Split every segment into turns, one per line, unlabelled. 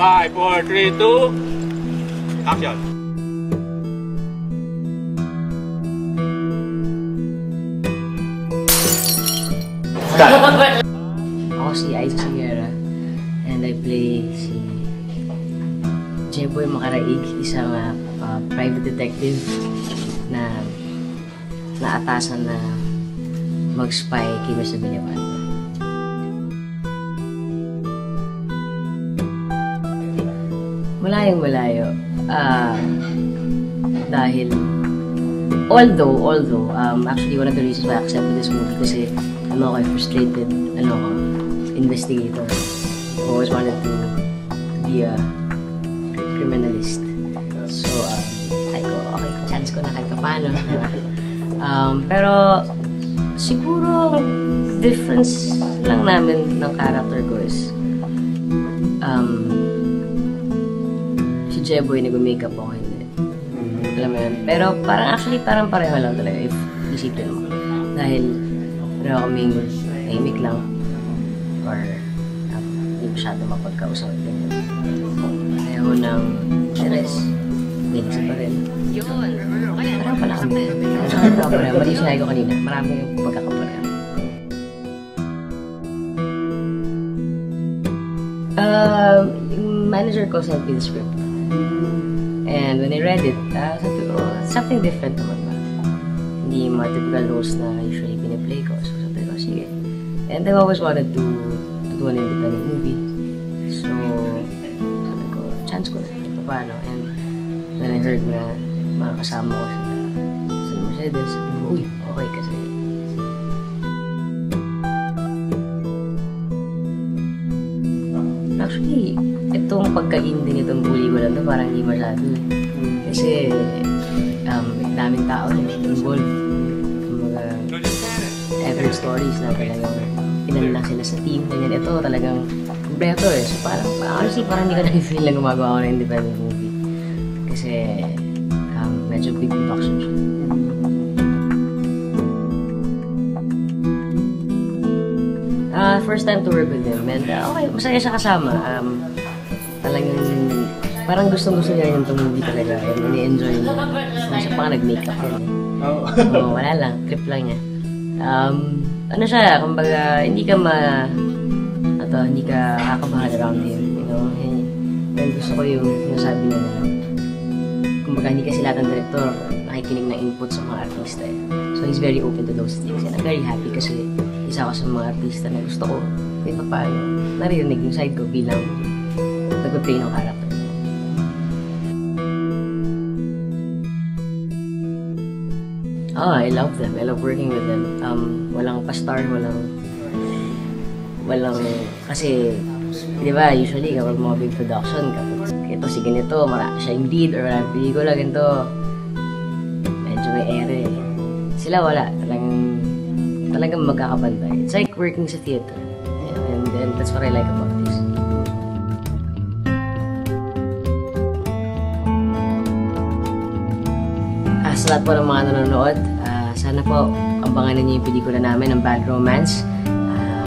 5, 4, 3, 2, action!
Ako si Aiza Siguera and I play si Jeboy Macaraig, isang private detective na naatasan na mag-spy kay Mr. Villanueva. Malayong-malayo. Dahil although actually one of the reasons why I accepted this movie kasi frustrated investigator. I always wanted to be a criminalist. So I go, okay, chance ko na kahit paano. Pero siguro difference lang namin ng character ko is si Jeboy nag-makeup ako hindi. Alam mo yun. Pero parang pareho lang talaga if isipin mo. Dahil pareho kaming tahimik lang or hindi masyado mapagkausap din. Pareho ng interes. Minsan pa rin. Yun! Parang pala kami. Parang mali sinabi ko kanina. Marami yung pagkakapareho. Yung manager ko sent me the script. And when I read it, sabi ko, something different naman ba? Hindi mga typical roles na usually piniplay ko. So sabi ko, sige. And I always wanted to do an independent movie. So, sabi ko, chance ko na. Ito paano. And when I heard na mga kasama ko sa Mercedes, sabi ko, uy, okay kasi. Actually, itong pagka-indie nitong Bully ko lang ito, parang hindi masyado eh. Kasi, daming tao involved. Mga ever stories na talagang ilan lang sila sa team. Ganyan, ito talagang kompleto eh. So honestly, parang hindi ko na-feel na gumagawa ko ng independent movie. Kasi, medyo big production siya. First time to work with him, and okay, masaya siya kasama. Talagang, parang gustong-gusto niya rin itong movie talaga, and ini-enjoy niya. Hindi siya pa nag-makeup yun. So, wala lang, trip lang niya. Ano siya, kumbaga, hindi ka kakabahan around him, you know. And gusto ko yung sinasabi niya na, kumbaga, hindi kasi lahat ng director nakikinig ng input sa mga artista eh. So, he's very open to those things, and I'm very happy kasi isa ako sa mga artista na gusto ko kahit paano naririnig yung side ko bilang nag-play ng character. I love them. I love working with them. Walang pa-star, walang kasi di ba usually kapag mga big production kapag ito si ganito, siya yung lead or maraming pelikula ganito, medyo may ere. Sila wala, talagang magkakabantay. It's like working sa theater. And that's what I like about this. Sa lahat po ng mga nanonood, sana po abangan niyo yung pelikula namin ng Bad Romance.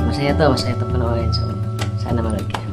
Masaya to panoorin. So, sana manood kayo.